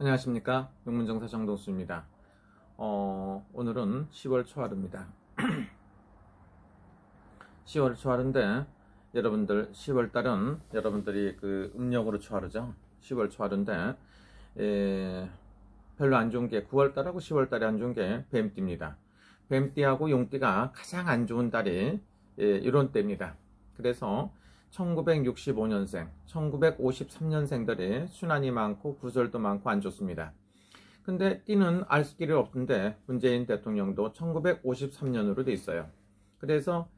안녕하십니까. 용문정사 정동수입니다. 오늘은 10월 초하루입니다. 10월 초하루인데 여러분들 10월달은 여러분들이 그 음력으로 초하루죠. 10월 초하루인데 별로 안 좋은 게 9월달하고 10월달에 안 좋은 게 뱀띠입니다. 뱀띠하고 용띠가 가장 안 좋은 달이 이런 때입니다. 그래서 1965년생, 1953년생들이 순환이 많고 구설도 많고 안 좋습니다. 근데 띠는 알 길이 없는데 문재인 대통령도 1953년으로 돼 있어요. 그래서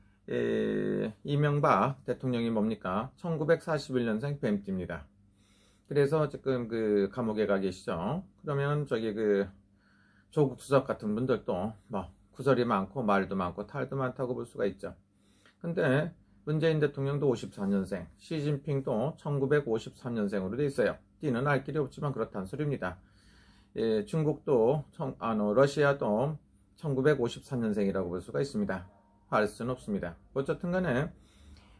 이명박 대통령이 뭡니까? 1941년생 뱀띠입니다. 그래서 지금 그 감옥에 가 계시죠. 그러면 저기 그 조국 수석 같은 분들도 뭐 구설이 많고 말도 많고 탈도 많다고 볼 수가 있죠. 근데 문재인 대통령도 54년생, 시진핑도 1953년생으로 돼 있어요. 띠는 알 길이 없지만 그렇다는 소리입니다. 중국도, 러시아도 1953년생이라고 볼 수가 있습니다. 알 수는 없습니다. 어쨌든 간에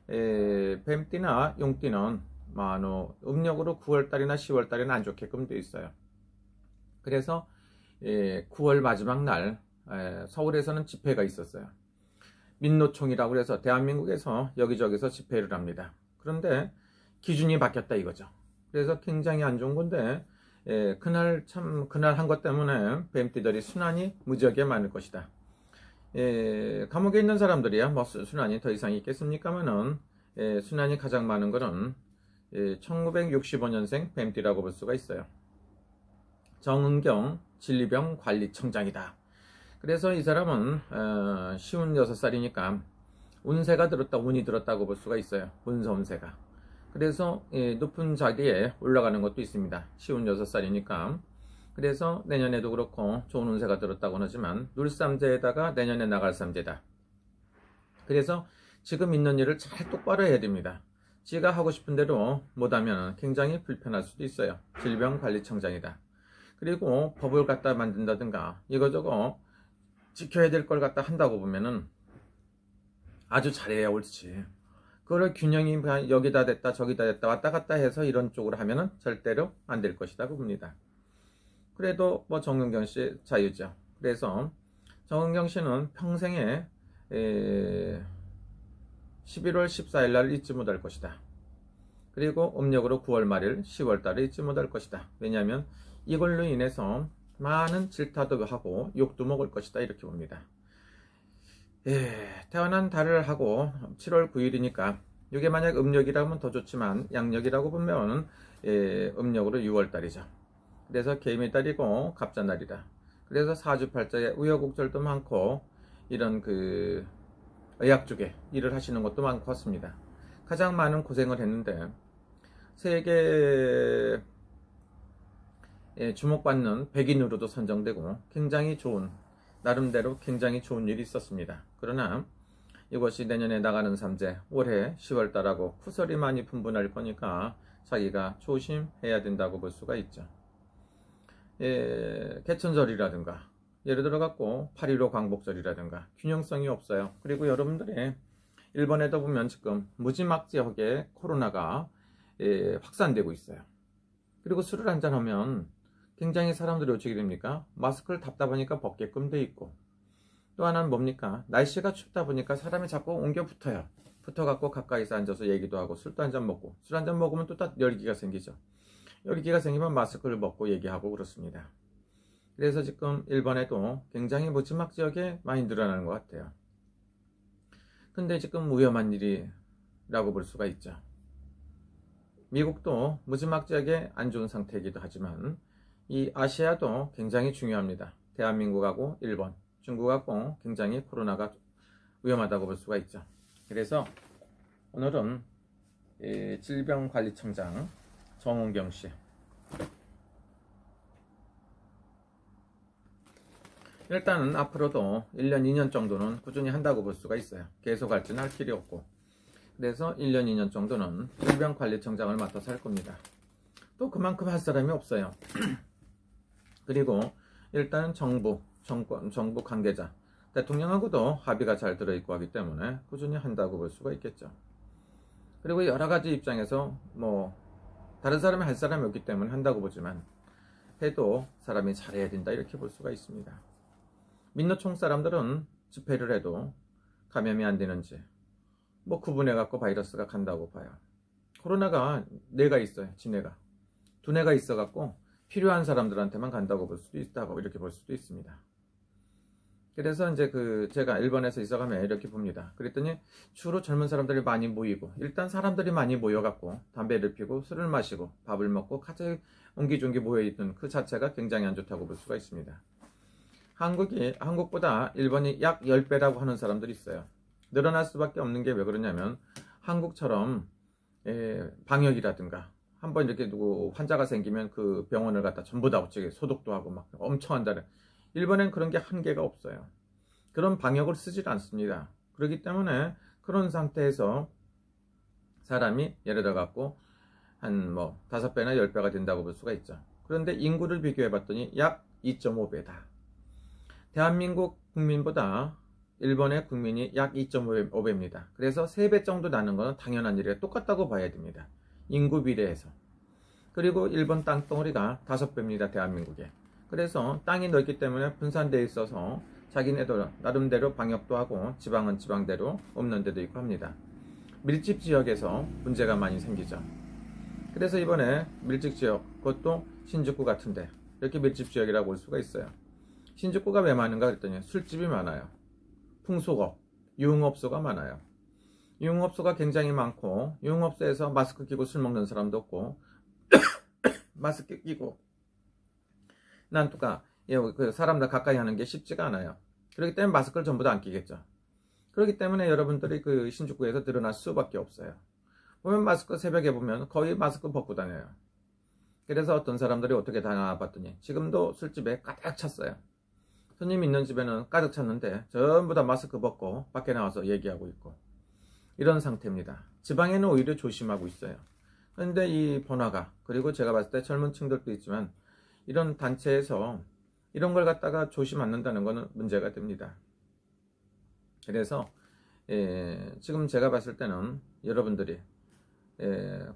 뱀띠나 용띠는 음력으로 9월달이나 10월달에는 안 좋게끔 돼 있어요. 그래서 9월 마지막 날 서울에서는 집회가 있었어요. 민노총이라고 해서 대한민국에서 여기저기서 집회를 합니다. 그런데 기준이 바뀌었다 이거죠. 그래서 굉장히 안 좋은 건데 그날 한 것 때문에 뱀띠들이 순환이 무지하게 많을 것이다. 감옥에 있는 사람들이야 뭐 순환이 더 이상 있겠습니까만은 순환이 가장 많은 거는 1965년생 뱀띠라고 볼 수가 있어요. 정은경 진리병관리청장이다. 그래서 이 사람은 56살이니까 운세가 들었다, 운이 들었다고 볼 수가 있어요. 운세가. 그래서 높은 자리에 올라가는 것도 있습니다. 56살이니까. 그래서 내년에도 그렇고 좋은 운세가 들었다고는 하지만 눌삼재에다가 내년에 나갈 삼재다. 그래서 지금 있는 일을 잘 똑바로 해야 됩니다. 지가 하고 싶은 대로 못하면 굉장히 불편할 수도 있어요. 질병관리청장이다. 그리고 법을 갖다 만든다든가 이거저거 지켜야 될 걸 갖다 한다고 보면은 아주 잘해야 옳지. 그걸 균형이 여기다 됐다 저기다 됐다 왔다 갔다 해서 이런 쪽으로 하면은 절대로 안 될 것이라고 봅니다. 그래도 뭐 정은경 씨 자유죠. 그래서 정은경 씨는 평생에 11월 14일 날 잊지 못할 것이다. 그리고 음력으로 9월 말일 10월 달에 잊지 못할 것이다. 왜냐하면 이걸로 인해서 많은 질타도 하고 욕도 먹을 것이다 이렇게 봅니다. 태어난 달을 하고 7월 9일이니까 이게 만약 음력이라면 더 좋지만 양력이라고 보면 음력으로 6월 달이죠. 그래서 개미달이고 갑자날이다. 그래서 사주팔자에 우여곡절도 많고 이런 그 의학 쪽에 일을 하시는 것도 많고 같습니다. 가장 많은 고생을 했는데 세계 주목받는 백인으로도 선정되고 굉장히 좋은 나름대로 굉장히 좋은 일이 있었습니다. 그러나 이것이 내년에 나가는 삼재 올해 10월달하고 쿠설이 많이 분분할 거니까 자기가 조심해야 된다고 볼 수가 있죠. 개천절이라든가 예를 들어 갖고 8.15 광복절이라든가 균형성이 없어요. 그리고 여러분들이 일본에도 보면 지금 무지막지하게 코로나가 확산되고 있어요. 그리고 술을 한잔하면 굉장히 사람들이 어떻게 됩니까? 마스크를 답답하니까 벗게끔 돼 있고 또 하나는 뭡니까? 날씨가 춥다 보니까 사람이 자꾸 옮겨 붙어요. 붙어갖고 가까이서 앉아서 얘기도 하고 술도 한잔 먹고 술 한잔 먹으면 또 열기가 생기죠. 열기가 생기면 마스크를 벗고 얘기하고 그렇습니다. 그래서 지금 일본에도 굉장히 무지막지하게 많이 늘어나는 것 같아요. 근데 지금 위험한 일이라고 볼 수가 있죠. 미국도 무지막지하게 안 좋은 상태이기도 하지만 이 아시아도 굉장히 중요합니다. 대한민국하고 일본, 중국하고 굉장히 코로나가 위험하다고 볼 수가 있죠. 그래서 오늘은 질병관리청장 정은경 씨 일단은 앞으로도 1년, 2년 정도는 꾸준히 한다고 볼 수가 있어요. 계속 할지는 할 필요 없고 그래서 1년, 2년 정도는 질병관리청장을 맡아서 할 겁니다. 또 그만큼 할 사람이 없어요. 그리고 일단 정부 관계자, 대통령하고도 합의가 잘 들어있고 하기 때문에 꾸준히 한다고 볼 수가 있겠죠. 그리고 여러 가지 입장에서 뭐 다른 사람이 할 사람이 없기 때문에 한다고 보지만 해도 사람이 잘해야 된다 이렇게 볼 수가 있습니다. 민노총 사람들은 집회를 해도 감염이 안 되는지 뭐 구분해 갖고 바이러스가 간다고 봐요. 코로나가 뇌가 있어요. 지뇌가 두뇌가 있어 갖고 필요한 사람들한테만 간다고 볼 수도 있다고 이렇게 볼 수도 있습니다. 그래서 이제 제가 일본에서 있어가면 이렇게 봅니다. 그랬더니 주로 젊은 사람들이 많이 모이고 일단 사람들이 많이 모여갖고 담배를 피고 술을 마시고 밥을 먹고 같이 옹기종기 모여있던 그 자체가 굉장히 안 좋다고 볼 수가 있습니다. 한국보다 일본이 약 10배라고 하는 사람들이 있어요. 늘어날 수밖에 없는 게 왜 그러냐면 한국처럼 방역이라든가 한번 이렇게 누구 환자가 생기면 그 병원을 갖다 전부 다 어쩌게 소독도 하고 막 엄청 한다는. 일본엔 그런 게 한계가 없어요. 그런 방역을 쓰질 않습니다. 그렇기 때문에 그런 상태에서 사람이 예를 들어 갖고 한 뭐 5배나 10배가 된다고 볼 수가 있죠. 그런데 인구를 비교해 봤더니 약 2.5배다. 대한민국 국민보다 일본의 국민이 약 2.5배입니다. 그래서 3배 정도 나는 것은 당연한 일이에요. 똑같다고 봐야 됩니다. 인구 비례해서. 그리고 일본 땅덩어리가 5배입니다. 대한민국에. 그래서 땅이 넓기 때문에 분산되어 있어서 자기네도 나름대로 방역도 하고 지방은 지방대로 없는 데도 있고 합니다. 밀집 지역에서 문제가 많이 생기죠. 그래서 이번에 밀집 지역, 그것도 신주쿠 같은데 이렇게 밀집 지역이라고 볼 수가 있어요. 신주쿠가 왜 많은가 그랬더니 술집이 많아요. 풍속업, 유흥업소가 많아요. 유흥업소가 굉장히 많고 유흥업소에서 마스크 끼고 술 먹는 사람도 없고 마스크 끼고 난투가 사람들 가까이 하는 게 쉽지가 않아요. 그렇기 때문에 마스크를 전부 다 안 끼겠죠. 그렇기 때문에 여러분들이 그 신주쿠에서 드러날 수밖에 없어요. 보면 마스크 새벽에 보면 거의 마스크 벗고 다녀요. 그래서 어떤 사람들이 어떻게 다녀 봤더니 지금도 술집에 가득 찼어요. 손님 있는 집에는 가득 찼는데 전부 다 마스크 벗고 밖에 나와서 얘기하고 있고 이런 상태입니다. 지방에는 오히려 조심하고 있어요. 그런데 이 번화가 그리고 제가 봤을 때 젊은 층들도 있지만 이런 단체에서 이런 걸 갖다가 조심 않는다는 것은 문제가 됩니다. 그래서 지금 제가 봤을 때는 여러분들이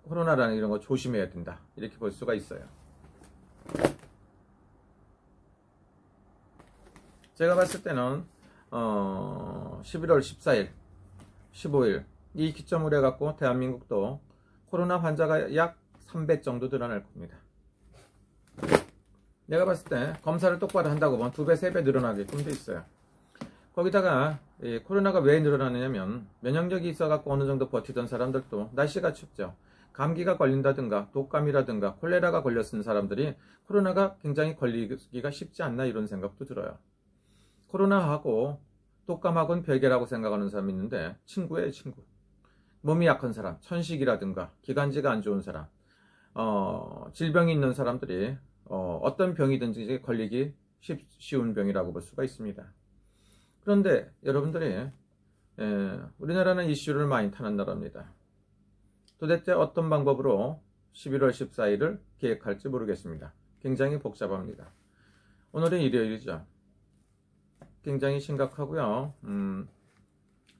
코로나라는 이런 거 조심해야 된다 이렇게 볼 수가 있어요. 제가 봤을 때는 11월 14일 15일 이 기점으로 해갖고 대한민국도 코로나 환자가 약 3배 정도 늘어날 겁니다. 내가 봤을 때 검사를 똑바로 한다고 보면 2배, 3배 늘어나게끔 돼 있어요. 거기다가 코로나가 왜 늘어나느냐면 면역력이 있어갖고 어느 정도 버티던 사람들도 날씨가 춥죠. 감기가 걸린다든가 독감이라든가 콜레라가 걸렸은 사람들이 코로나가 굉장히 걸리기가 쉽지 않나 이런 생각도 들어요. 코로나하고 독감하고는 별개라고 생각하는 사람이 있는데 친구예요, 친구. 몸이 약한 사람, 천식이라든가 기관지가 안 좋은 사람, 질병이 있는 사람들이 어떤 병이든지 걸리기 쉬운 병이라고 볼 수가 있습니다. 그런데 여러분들이 우리나라는 이슈를 많이 타는 나라입니다. 도대체 어떤 방법으로 11월 14일을 계획할지 모르겠습니다. 굉장히 복잡합니다. 오늘은 일요일이죠. 굉장히 심각하고요.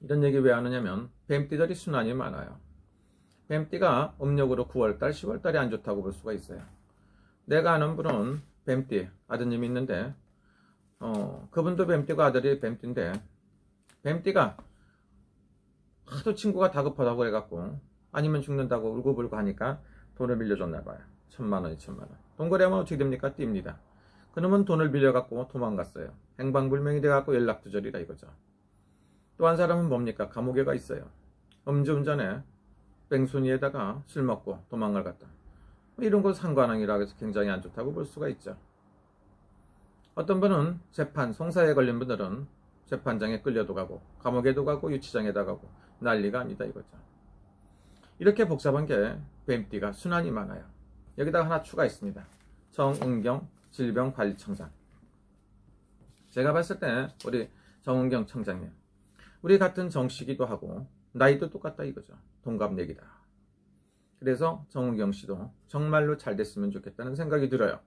이런 얘기 왜 하느냐면 뱀띠들이 순환이 많아요. 뱀띠가 음력으로 9월달, 10월달이 안 좋다고 볼 수가 있어요. 내가 아는 분은 뱀띠 아드님이 있는데 그분도 뱀띠고 아들이 뱀띠인데 뱀띠가 하도 친구가 다급하다고 해갖고 아니면 죽는다고 울고불고 하니까 돈을 빌려줬나 봐요. 1000만원, 2000만원. 돈 거래하면 어떻게 됩니까? 띱니다. 그놈은 돈을 빌려갖고 도망갔어요. 행방불명이 돼갖고 연락두절이라 이거죠. 또 한 사람은 뭡니까? 감옥에 가 있어요. 음주운전에 뺑소니에다가 술 먹고 도망을 갔다. 이런 거 상관왕이라 해서 굉장히 안 좋다고 볼 수가 있죠. 어떤 분은 재판, 송사에 걸린 분들은 재판장에 끌려도 가고 감옥에도 가고 유치장에다 가고 난리가 아니다 이거죠. 이렇게 복잡한 게 뱀띠가 순환이 많아요. 여기다가 하나 추가했습니다. 정은경 질병관리청장. 제가 봤을 때 우리 정은경 청장님 우리 같은 정씨기도 하고 나이도 똑같다 이거죠. 동갑내기다. 그래서 정은경 씨도 정말로 잘 됐으면 좋겠다는 생각이 들어요.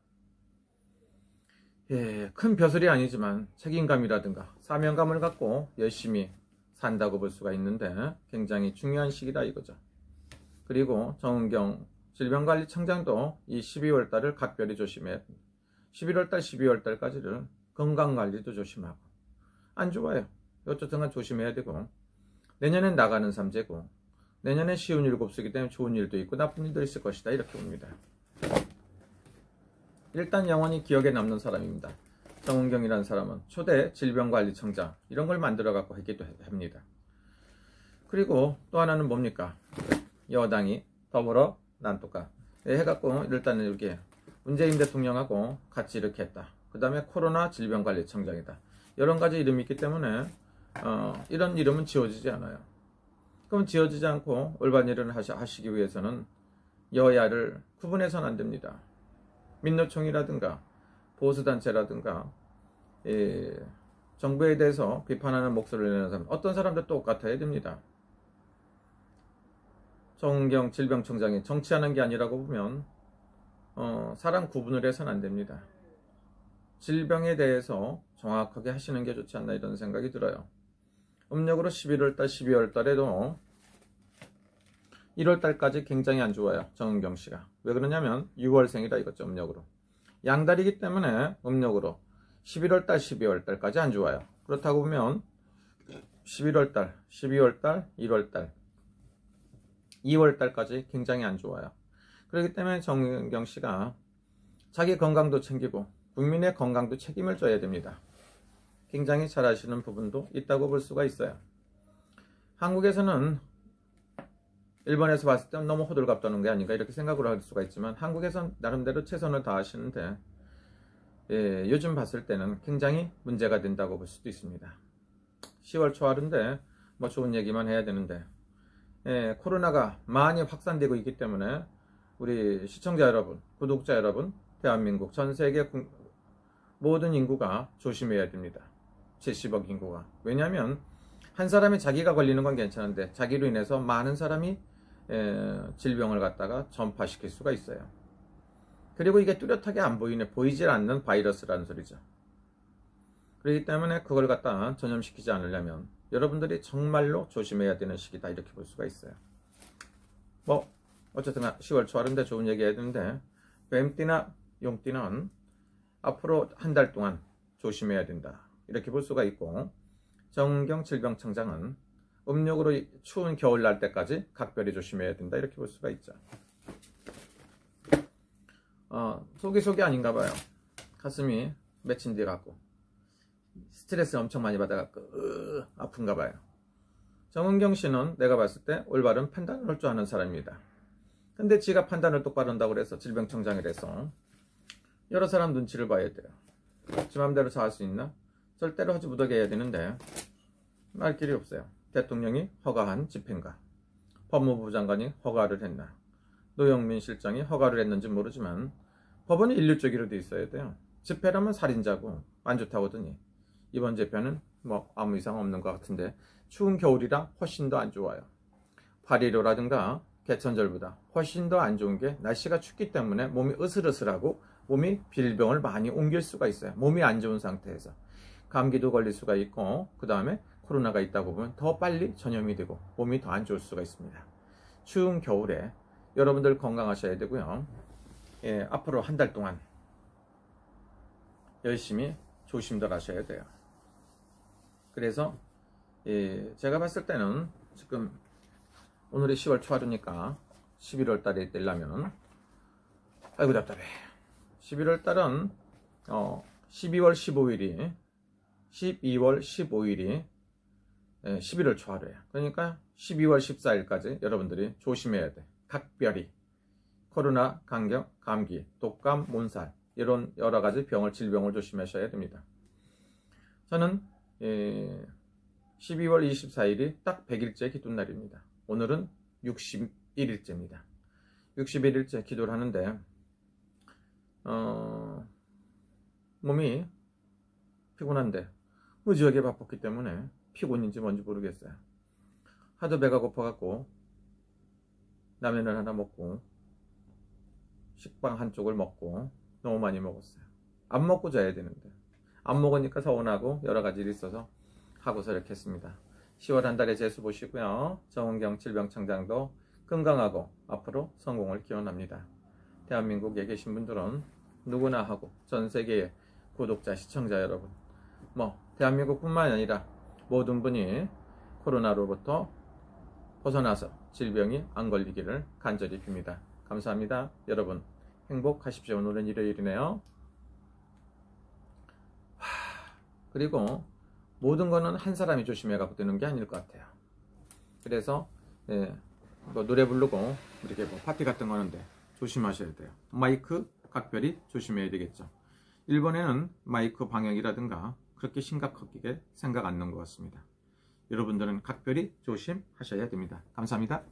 큰 벼슬이 아니지만 책임감이라든가 사명감을 갖고 열심히 산다고 볼 수가 있는데 굉장히 중요한 시기다 이거죠. 그리고 정은경 질병관리청장도 이 12월 달을 각별히 조심해야 합니다. 11월달, 12월달까지를 건강관리도 조심하고 안 좋아요. 어쨌든 간 조심해야 되고 내년엔 나가는 삼재고 내년엔 쉬운 일곱수이기 때문에 좋은 일도 있고 나쁜 일도 있을 것이다 이렇게 봅니다. 일단 영원히 기억에 남는 사람입니다. 정은경이라는 사람은 초대 질병관리청장 이런 걸 만들어 갖고 했기도 합니다. 그리고 또 하나는 뭡니까? 여당이 더불어 난또까 해갖고 일단은 이렇게 문재인 대통령하고 같이 이렇게 했다. 그 다음에 코로나 질병관리청장이다. 여러 가지 이름이 있기 때문에 이런 이름은 지워지지 않아요. 그럼 지워지지 않고 올바른 일을 하시기 위해서는 여야를 구분해서는 안 됩니다. 민노총이라든가 보수단체라든가 정부에 대해서 비판하는 목소리를 내는 사람 어떤 사람도 똑같아야 됩니다. 정은경 질병청장이 정치하는 게 아니라고 보면 사람 구분을 해서는 안 됩니다. 질병에 대해서 정확하게 하시는 게 좋지 않나 이런 생각이 들어요. 음력으로 11월달, 12월달에도 1월달까지 굉장히 안 좋아요. 정은경 씨가. 왜 그러냐면 6월생이라 이거죠. 음력으로. 양달이기 때문에 음력으로 11월달, 12월달까지 안 좋아요. 그렇다고 보면 11월달, 12월달, 1월달, 2월달까지 굉장히 안 좋아요. 그렇기 때문에 정은경 씨가 자기 건강도 챙기고 국민의 건강도 책임을 져야 됩니다. 굉장히 잘 하시는 부분도 있다고 볼 수가 있어요. 한국에서는 일본에서 봤을 때는 너무 호들갑 떠는 게 아닌가 이렇게 생각을 할 수가 있지만 한국에선 나름대로 최선을 다하시는데 요즘 봤을 때는 굉장히 문제가 된다고 볼 수도 있습니다. 10월 초하루인데 뭐 좋은 얘기만 해야 되는데 코로나가 많이 확산되고 있기 때문에 우리 시청자 여러분, 구독자 여러분, 대한민국 전 세계 모든 인구가 조심해야 됩니다. 70억 인구가. 왜냐하면 한 사람이 자기가 걸리는 건 괜찮은데 자기로 인해서 많은 사람이 질병을 갖다가 전파시킬 수가 있어요. 그리고 이게 뚜렷하게 안 보이질 않는 바이러스라는 소리죠. 그렇기 때문에 그걸 갖다 전염시키지 않으려면 여러분들이 정말로 조심해야 되는 시기다 이렇게 볼 수가 있어요. 뭐 어쨌든 10월 초하루인데 좋은 얘기 해야 되는데 뱀띠나 용띠는 앞으로 한 달 동안 조심해야 된다 이렇게 볼 수가 있고 정은경 질병청장은 음력으로 추운 겨울 날 때까지 각별히 조심해야 된다 이렇게 볼 수가 있죠. 속이 아닌가 봐요. 가슴이 맺힌 데 같고 스트레스 엄청 많이 받아갖고 아픈가 봐요. 정은경 씨는 내가 봤을 때 올바른 판단을 할 줄 아는 사람입니다. 근데 지가 판단을 똑바로 한다고 그래서 질병청장이라서 여러 사람 눈치를 봐야 돼요. 지 맘대로 다 할 수 있나? 절대로 허지부덕 해야 되는데 말 길이 없어요. 대통령이 허가한 집회인가? 법무부 장관이 허가를 했나? 노영민 실장이 허가를 했는지 모르지만 법원이 인륜적으로 돼 있어야 돼요. 집회라면 살인자고 안 좋다고 하더니 이번 집회는 뭐 아무 이상 없는 것 같은데 추운 겨울이라 훨씬 더 안 좋아요. 8.15라든가 개천절보다 훨씬 더 안 좋은 게 날씨가 춥기 때문에 몸이 으슬으슬하고 몸이 질병을 많이 옮길 수가 있어요. 몸이 안 좋은 상태에서 감기도 걸릴 수가 있고 그 다음에 코로나가 있다고 보면 더 빨리 전염이 되고 몸이 더 안 좋을 수가 있습니다. 추운 겨울에 여러분들 건강하셔야 되고요. 앞으로 한 달 동안 열심히 조심들 하셔야 돼요. 그래서 제가 봤을 때는 지금 오늘이 10월 초하루니까 11월 달에 되려면 아이고 답답해. 11월 달은 12월 15일이 11월 초하루예요. 그러니까 12월 14일까지 여러분들이 조심해야 돼. 각별히 코로나, 감기, 독감, 몬살 이런 여러 가지 질병을 조심하셔야 됩니다. 저는 12월 24일이 딱 100일째 기도날입니다. 오늘은 61일째입니다. 61일째 기도를 하는데 몸이 피곤한데 무지하게 바빴기 때문에 피곤인지 뭔지 모르겠어요. 하도 배가 고파갖고 라면을 하나 먹고 식빵 한쪽을 먹고 너무 많이 먹었어요. 안 먹고 자야 되는데 안 먹으니까 서운하고 여러 가지 일이 있어서 하고서 이렇게 했습니다. 10월 한 달에 재수 보시고요. 정은경 질병청장도 건강하고 앞으로 성공을 기원합니다. 대한민국에 계신 분들은 누구나 하고 전 세계의 구독자, 시청자 여러분, 대한민국뿐만 아니라 모든 분이 코로나로부터 벗어나서 질병이 안 걸리기를 간절히 빕니다. 감사합니다. 여러분 행복하십시오. 오늘은 일요일이네요. 그리고 모든 거는 한 사람이 조심해갖고 되는 게 아닐 것 같아요. 그래서 노래 부르고 이렇게 파티 같은 거 하는데 조심하셔야 돼요. 마이크 각별히 조심해야 되겠죠. 일본에는 마이크 방역이라든가 그렇게 심각하게 생각 안 나는 것 같습니다. 여러분들은 각별히 조심하셔야 됩니다. 감사합니다.